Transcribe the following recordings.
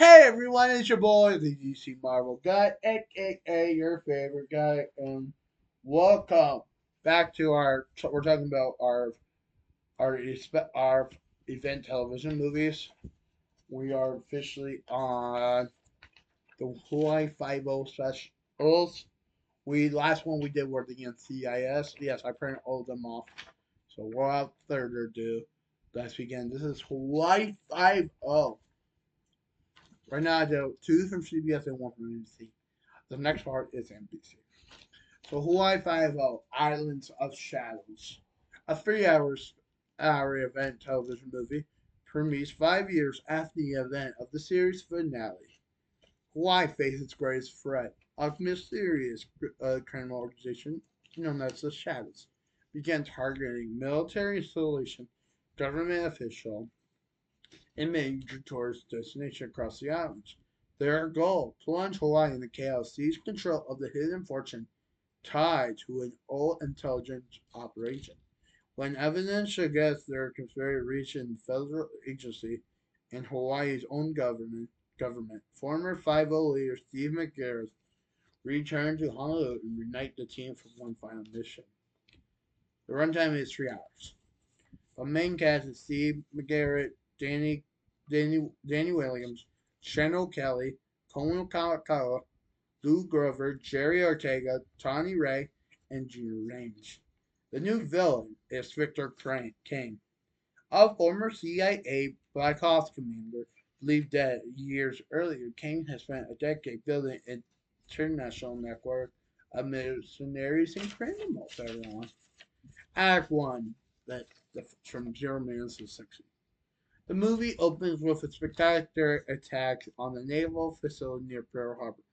Hey everyone, it's your boy, the DC Marvel guy, aka your favorite guy, and welcome back to our. We're talking about our event television movies. We are officially on the Hawaii Five-O specials. We last one we did were the NCIS. Yes, I printed all of them off. So without further ado, let's begin. This is Hawaii Five-O. Right now I do two from CBS and one from NBC. The next part is NBC. So Hawaii Five-O, Islands of Shadows. A 3 hour event television movie premieres 5 years after the event of the series finale. Hawaii faces its greatest threat. A mysterious criminal organization known as the Shadows began targeting military installation, government official, and major tourist destination across the islands. Their goal: plunge Hawaii into chaos, seize control of the hidden fortune tied to an old intelligence operation. When evidence suggests their conspiracy reached a federal agency and Hawaii's own government, former 5-0 leader Steve McGarrett returned to Honolulu and reunite the team for one final mission. The runtime is 3 hours. The main cast is Steve McGarrett, Danny Williams, Shannon Kelly, Kono Kawakawa, Lou Grover, Jerry Ortega, Tawny Ray, and Gina Range. The new villain is Victor Kane, a former CIA Black Ops commander believed dead years earlier. Kane has spent a decade building an international network of mercenaries and criminals. Everyone. Act 1. From 0 minutes to 60. The movie opens with a spectacular attack on a naval facility near Pearl Harbor.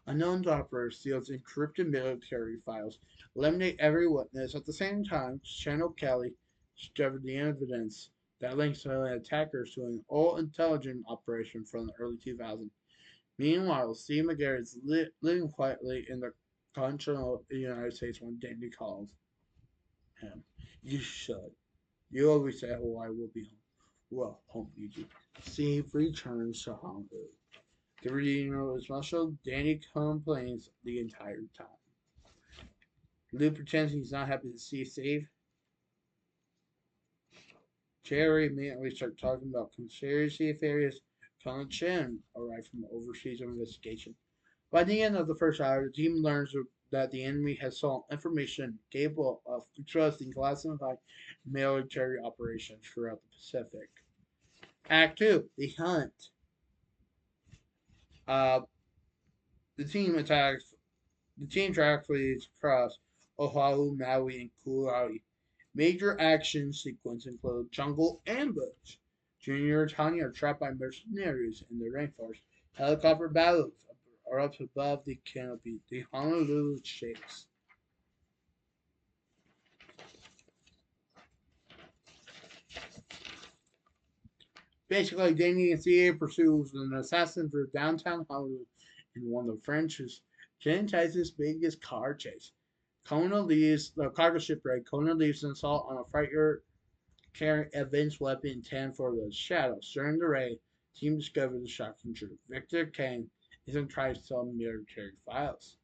Unknown operators steals encrypted military files, eliminate every witness. At the same time, Channel Kelly discovered the evidence that links the attackers to an old intelligence operation from the early 2000s. Meanwhile, Steve McGarrett is living quietly in the continental United States when Danny calls him. You should. You always say Hawaii will be home. Well, home, Eugene. Steve returns to Honolulu. The reunion is special. Danny complains the entire time. Lou pretends he's not happy to see Steve. Jerry immediately starts talking about conspiracy theories. Colin Chin arrived from overseas investigation. By the end of the first hour, the team learns that the enemy has sought information capable of trusting classified military operations throughout the Pacific. Act 2, The Hunt. Uh, the team attacks. The team tracks across Oahu, Maui, and Kauai. Major action sequences include jungle ambush. Junior and Tanya are trapped by mercenaries in the rainforest. Helicopter battles are up above the canopy. The Honolulu shakes. Basically, Danny and CA pursues an assassin through downtown Honolulu in one of French's Genetize's biggest car chase. Kona leaves the cargo ship wreck. Kona leaves an assault on a freighter carrying Evans' weapon intended for the Shadows. During the raid, the team discovers the shocking truth. Victor Kane isn't trying to sell military files.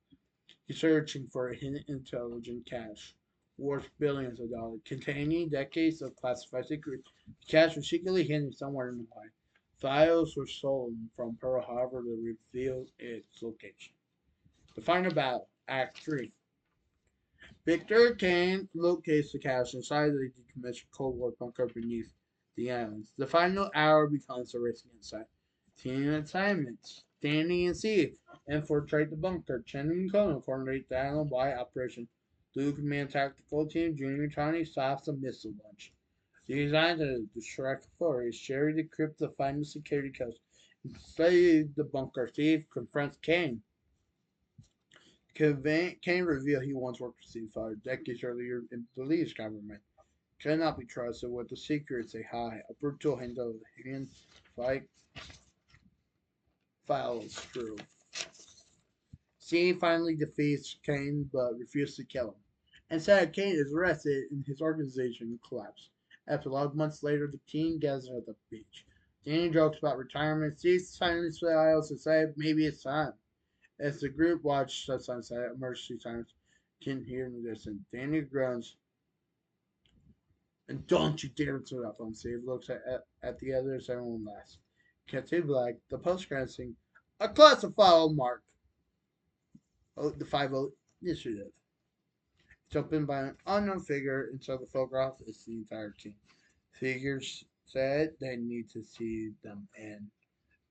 He's searching for a hidden intelligent cache worth billions of dollars, containing decades of classified secrets. The cache was secretly hidden somewhere in Hawaii. Files were stolen from Pearl Harbor to reveal its location. The final battle, Act 3. Victor Kane locates the cache inside the decommissioned Cold War bunker beneath the islands. The final hour becomes a race against time. Team assignments. Danny and Steve infiltrate the bunker. Chen and Kono coordinate the island-wide operation. Blue Command Tactical Team Junior Tony stops the missile launch. Designed to distract authorities, Sherry decrypts the final security codes and save the bunker. Steve confronts Kane. Kane revealed he once worked for Steve Father decades earlier in the Lee's government. Cannot be trusted with the secrets they hide. A brutal hand fight follows through. Steve finally defeats Kane but refuses to kill him. Instead, Kane is arrested and his organization collapses. Epilogue months later, the team gathers at the beach. Danny jokes about retirement, sees silence files to say maybe it's time. As the group watched the sunset, emergency sirens can hear in the distance. Danny groans, and don't you dare interrupt him. Steve looks at the others, everyone laughs. Captain Black, the post-credit scene, a classified mark. Oh, the 5-0 initiative. It's opened by an unknown figure, and so the photograph is the entire team. Figures said they need to see them and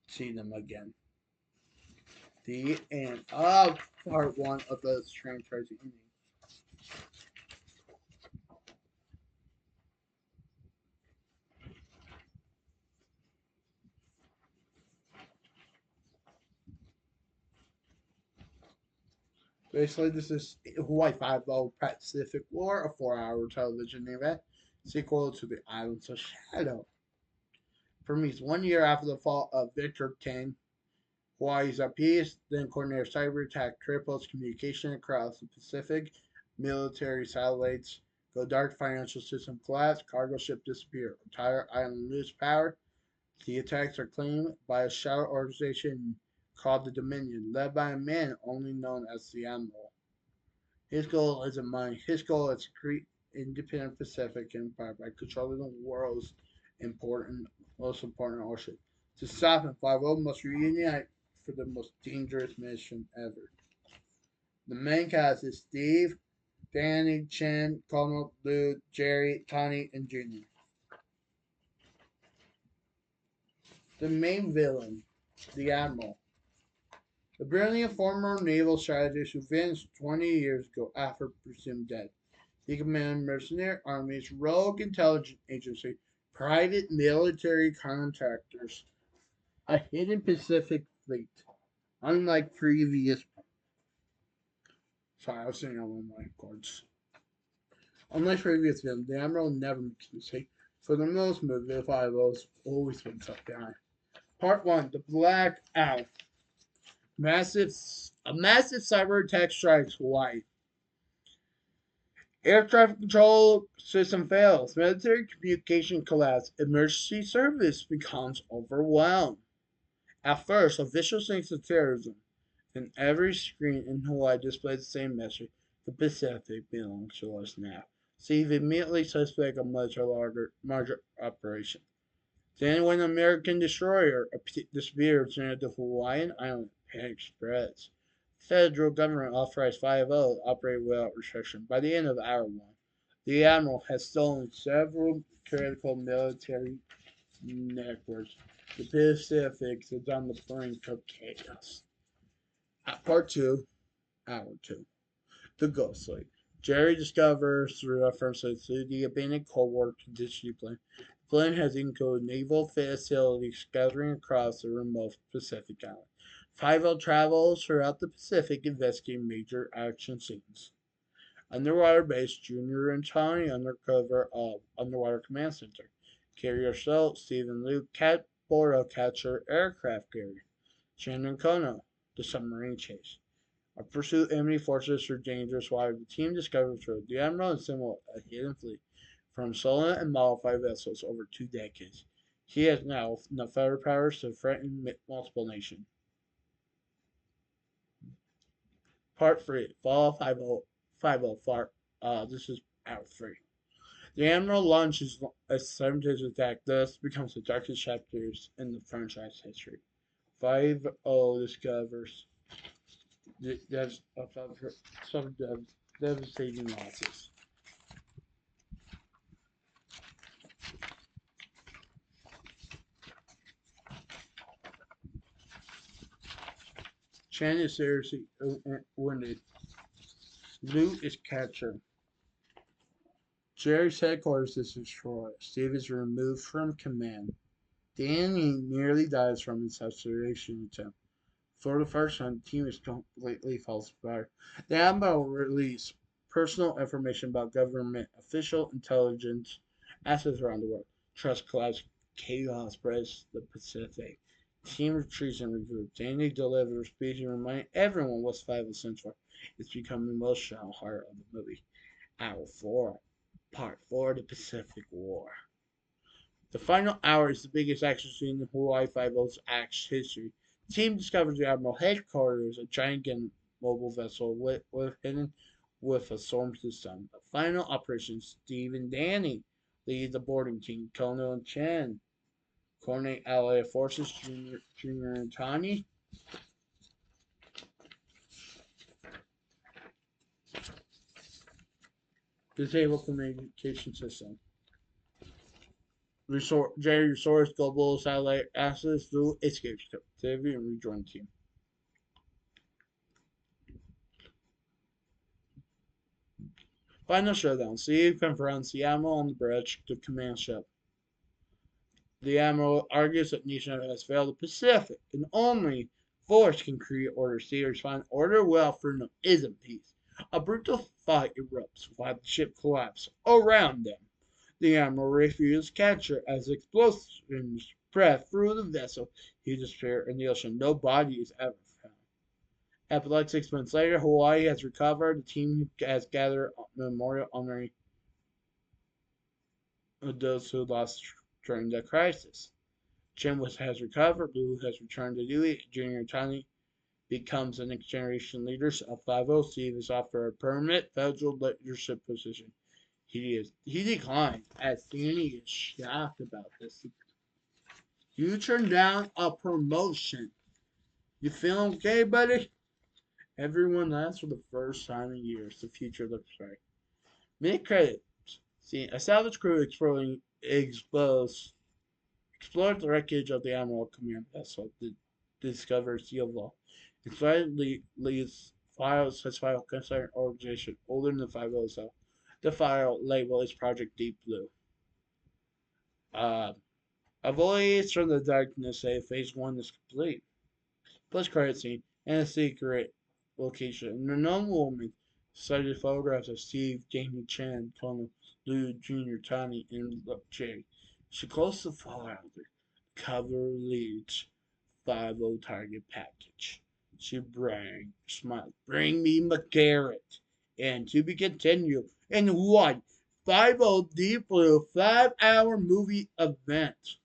see them again. The end of part one of the Strange Crazy Ending. Basically, this is Hawaii Five-O Pacific War, a 4-hour television event sequel to The Islands of Shadow. Premieres 1 year after the fall of Victor King, Hawaii's at peace, then coordinated cyber attack triples communication across the Pacific, military satellites go dark, financial system collapse, cargo ship disappear, entire island lose power. The attacks are claimed by a shadow organization called the Dominion, led by a man only known as the Admiral. His goal isn't money. His goal is to create independent Pacific Empire by controlling the world's important, most important ocean. To stop him, 5-0 must reunite for the most dangerous mission ever. The main cast is Steve, Danny, Chen, Colonel, Lou, Jerry, Tony, and Junior. The main villain, the Admiral, a brilliant former naval strategist who vanished 20 years ago after presumed dead. He commanded mercenary armies, rogue intelligence agency, private military contractors, a hidden Pacific fleet. Unlike previous, sorry, I was sitting on one of my cards. Unlike previous films, the Admiral never makes a mistake. For the most movie, the 5-0's always been stuck behind. Part 1, The Black Owl. Massive, a massive cyber attack strikes Hawaii. Air traffic control system fails. Military communication collapse. Emergency service becomes overwhelmed. At first, officials think it's terrorism. Then every screen in Hawaii displays the same message. The Pacific belongs to us now. Steve immediately suspect a much larger operation. Then, when an American destroyer disappears near the Hawaiian island, panic spreads. Federal government authorized 5-0 to operate without restriction. By the end of Hour 1, the Admiral has stolen several critical military networks. The Pacific is on the brink of chaos. At Part 2, Hour 2, The Ghost Lake. Jerry discovers through references to the abandoned Cold War contingency plan. The plan has encoded naval facilities scattering across the remote Pacific island. 5-0 travels throughout the Pacific investigating major action scenes. Underwater base, Junior and Tony undercover of Underwater Command Center. Carrier Cell, Stephen Luke, Cat Boro Catcher, Aircraft Carrier. Shannon Kono, the submarine chase. A pursuit enemy forces through dangerous water. The team discovers through the Admiral assembled a hidden fleet from stolen and modified vessels over 2 decades. He has now enough powers to threaten multiple nations. Part 3, Fall 50, 50 Fart. This is Hour 3. The Admiral launches a 7 days attack, thus becomes the darkest chapters in the franchise history. 5-0 discovers there's some devastating losses. Chan is seriously wounded. Lou is captured. Jerry's headquarters is destroyed. Steve is removed from command. Danny nearly dies from his assassination attempt. For the first time, the team is completely falsified. The Admiral released personal information about government official intelligence assets around the world. Trust collapse, chaos spreads the Pacific. Team retreats and regroups. Danny delivers a speech and reminds everyone what 5 stands for. It's become the emotional heart of the movie. Hour 4, Part 4, The Pacific War. The final hour is the biggest action scene in Hawaii Five-O's action history. The team discovers the Admiral headquarters, a giant mobile vessel hidden with a storm system. The final operation, Steve and Danny lead the boarding team. Kono and Chen coordinate allied forces. Junior and Tani disable communication system. Jerry restores global satellite access through escapes captivity and rejoin team. Final showdown. Steve confronts the Admiral on the bridge to command ship. The Admiral argues that Nisha has failed the Pacific, and only force can create order. Steve responds, order without freedom isn't peace. A brutal fight erupts while the ship collapses around them. The Admiral refuses capture as explosions spread through the vessel. He disappears in the ocean. No body is ever found. Like 6 months later, Hawaii has recovered. The team has gathered a memorial honoring those who lost during the crisis. Has recovered. Blue has returned to duty. Junior Tiny becomes the next generation leader of 5-0. Steve is offered a permanent federal leadership position. He declined as Danny is shocked about this. You turned down a promotion. You feeling okay, buddy? Everyone laughs for the first time in years. The future looks bright. Mid credits. See, a salvage crew explored the wreckage of the Admiral command vessel to discover Seal Law. Inside Lee's files such file concern organization older than 5 cell. The file label is Project Deep Blue. Uh, a voyage from the darkness say phase 1 is complete. Post credit scene and a secret location. An unknown woman studied photographs of Steve, Jamie Chan, Colonel Lou Jr., Tony, and Jay. She closed the file out. Cover leads 5-0 target package. She smiled. Bring me McGarrett. And to be continued in one 5-0 Deep Blue 5-hour movie event.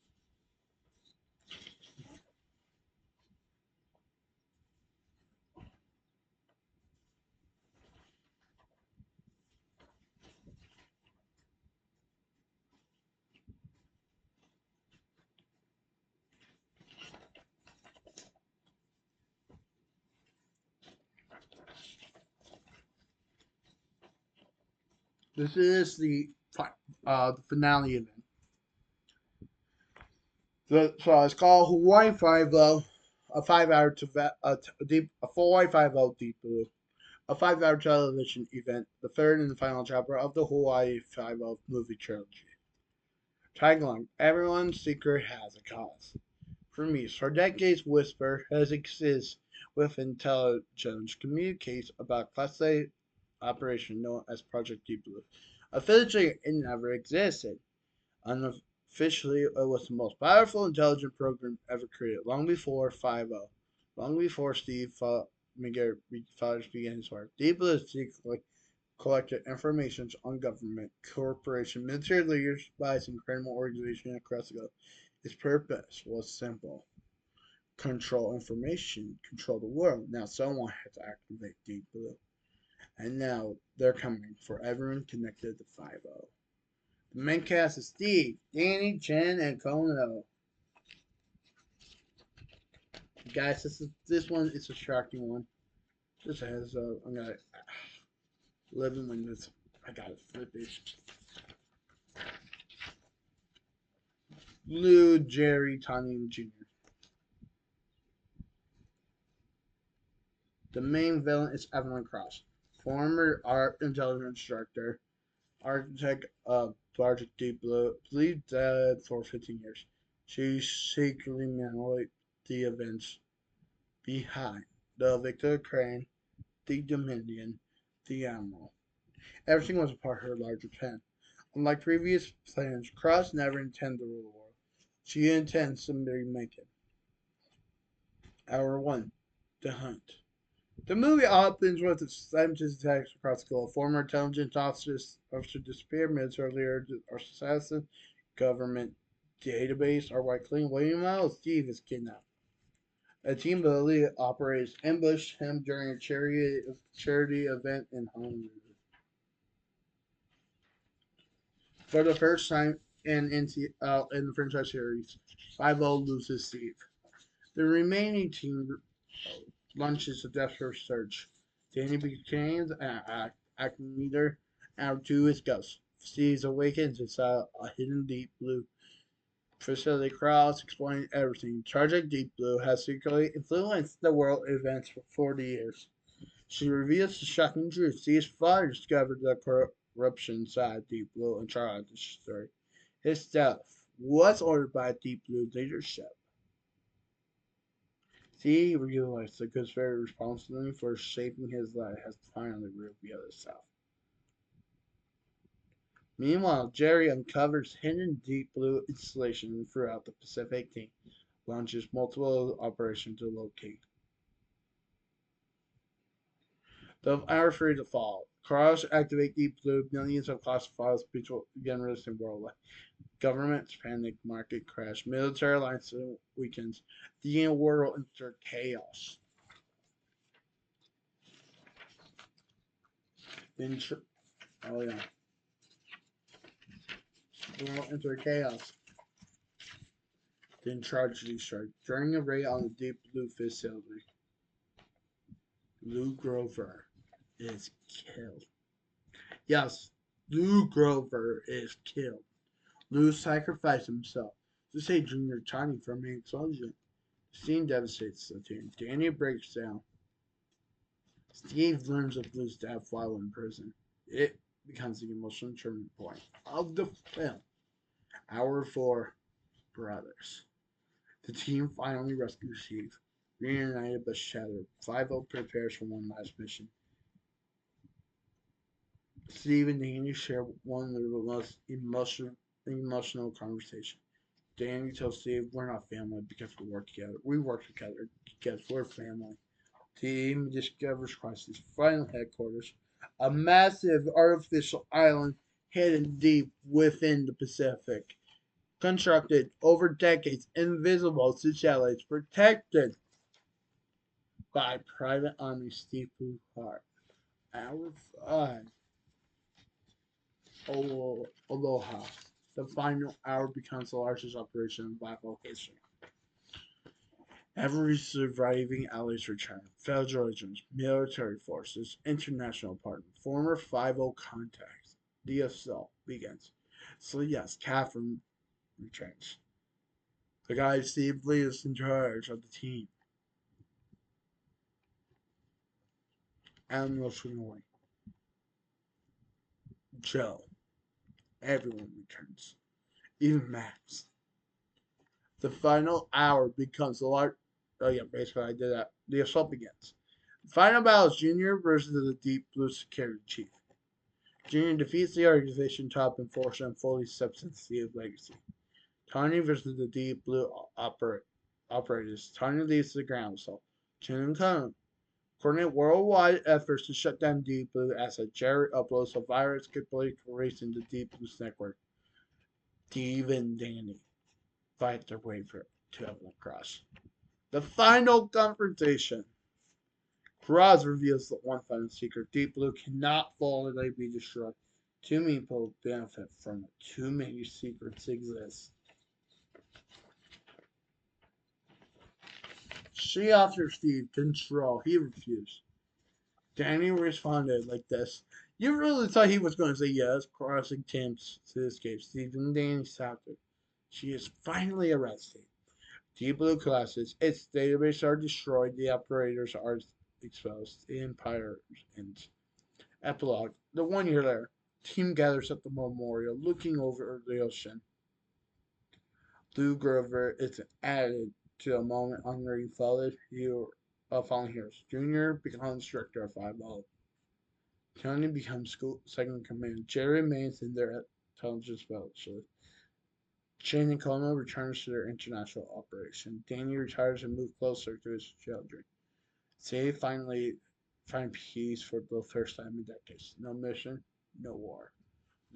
This is the finale event. So it's called Hawaii Five-O, a 5-hour a Hawaii Five-O Deep Blue, a 5-hour television event, the third and final chapter of the Hawaii Five-O movie trilogy. Tagline: Everyone's secret has a cause. For me, for decades, Whisper has existed with intelligence communicates about Class A operation known as Project Deep Blue. Officially, it never existed. Unofficially, it was the most powerful intelligence program ever created, long before 5-0, long before McGarrett began his work. Deep Blue secretly collected information on government, corporation, military leaders, spies, and criminal organizations across the globe. Its purpose was simple: control information, control the world. Now someone had to activate Deep Blue. And now they're coming for everyone connected to 5-0. The main cast is Steve, Danny, Chen, and Kono. Guys, this one is a shocking one. Just as I'm gonna 11 minutes. I gotta flip it. Lou, Jerry, Tony, and Junior. The main villain is Evelyn Cross, former art intelligence instructor, architect of Project Deep Blue, believed dead for 15 years. She secretly manipulated the events behind the Victor Crane, the Dominion, the Admiral. Everything was a part of her larger plan. Unlike previous plans, Cross never intended to rule the world. She intends to remake it. Hour 1. The Hunt. The movie opens with the scientist attacks across the globe. Former intelligence officer disappeared, military leader or assassin, government database are wiped clean. Meanwhile, Steve is kidnapped. A team of elite operators ambush him during a charity event in Honolulu. For the first time in the franchise series, Five-O loses Steve. The remaining team launches a desperate search. Danny becomes an acting leader, and to his ghost. Steve awakens inside a hidden deep blue facility. Krauss explaining everything. Project Deep Blue has secretly influenced the world events for 40 years. She reveals the shocking truth. Steve's father discovered the corruption inside Deep Blue and Triology story. His death was ordered by Deep Blue leadership. Steve realized the conspiracy responsibility for shaping his life has finally revealed itself. Meanwhile, Jerry uncovers hidden Deep Blue installations throughout the Pacific. Team launches multiple operations to locate. The hours for the fall. Cars activate Deep Blue. Millions of classified begin releasing worldwide. Governments panic. Market crash. Military alliances weakens. The world enters chaos. Then, oh yeah, the world enters chaos. Then tragedy strikes. During a raid on the Deep Blue facility, Lou Grover is killed. Yes, Lou Grover is killed. Lou sacrificed himself to save Junior Tiny from an explosion. The scene devastates the team. Danny breaks down. Steve learns of Lou's death while in prison. It becomes the emotional turning point of the film. Hour 4, Brothers. The team finally rescues Steve. Reunited but shattered, Five-O prepares for one last mission. Steve and Danny share one of the most emotional conversations. Danny tells Steve, "We're not family because we work together. We work together because we're family." Team discovers Crisis' final headquarters, a massive artificial island hidden deep within the Pacific. Constructed over decades, invisible to satellites, protected by Private Army Steve Bluehart. Hour 5, Aloha. The final hour becomes the largest operation in Black Hole history. Every surviving allies return. Federal agents, military forces, international partners, former Five-O contacts. The assault begins. So yes, Catherine returns. The guy Steve Lee is in charge of the team. Admiral Shinoy. Joe. Everyone returns. Even Max. The final hour becomes the large. Oh yeah, basically I did that. The assault begins. The final battle is Junior versus the Deep Blue security chief. Junior defeats the organization top enforcer and fully accepts its legacy. Tony versus the Deep Blue operators. Tony leads the ground assault. Chin and Kong coordinate worldwide efforts to shut down Deep Blue as a Jared uploads a virus capability erasing the Deep Blue's network. Steve and Danny fight their way to Evelyn Cross. The final confrontation. Cross reveals the one final secret. Deep Blue cannot fully be destroyed. Too many people benefit from it. Too many secrets exist. She offered Steve control. He refused. Danny responded like this. You really thought he was going to say yes? Cross attempts to escape. Steve and Danny stopped her. She is finally arrested. Deep Blue collapses. Its database are destroyed. The operators are exposed. The Empire ends. Epilogue. The 1 year later, team gathers at the memorial, looking over the ocean. Lou Grover is added to a moment honoring fallen heroes. Junior becomes director of Five-O. Tony becomes school second in command. Jerry remains in their intelligence specialist. Shane and Kona returns to their international operation. Danny retires and moves closer to his children. They finally find peace for the first time in decades. No mission, no war,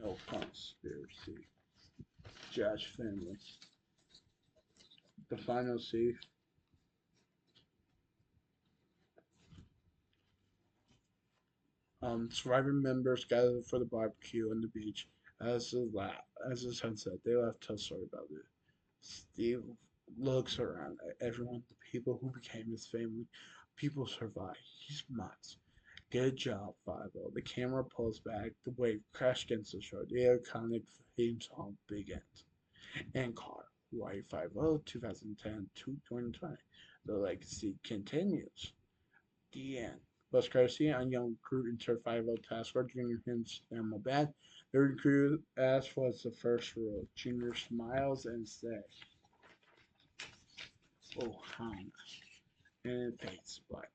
no conspiracy. Just family. the final scene. Surviving members gather for the barbecue on the beach. As the sun set, they left tell a story about it. Steve looks around at everyone, the people who became his family. People survive. He smiles. Good job, Five-O. The camera pulls back. The wave crashed against the shore. The iconic theme song begins. And car. Hawaii Five-O, 2010 to 2020. The legacy continues. The end. Buzz Carsey, a young recruit into 5-0 task force, Junior hymns them a bad. The recruit asked what's the first rule. Junior smiles and says, "Oh, hon," and it fades black.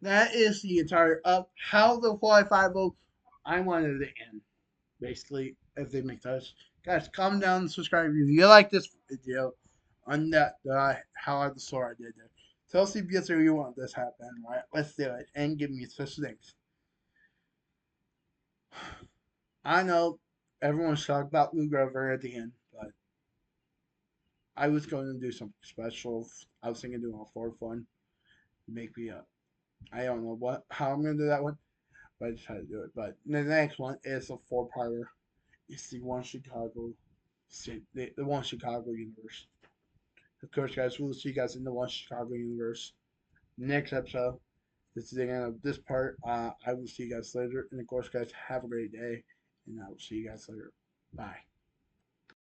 That is the entire up how the Hawaii Five-O. I wanted to end basically if they make those. Guys, comment down and subscribe if you like this video on how I the story I did there. Tell CBS if you want this happen, right? Let's do it and give me special things. I know everyone's talking about Lou Grover at the end, but I was going to do something special. I was thinking of doing a fourth one. Make me up. I don't know how I'm going to do that one, but I decided to do it. But the next one is a four-parter. It's the one Chicago, the one Chicago universe. Of course, guys, we'll see you guys in the one Chicago universe next episode. This is the end of this part. I will see you guys later. And of course, guys, have a great day. And I will see you guys later. Bye.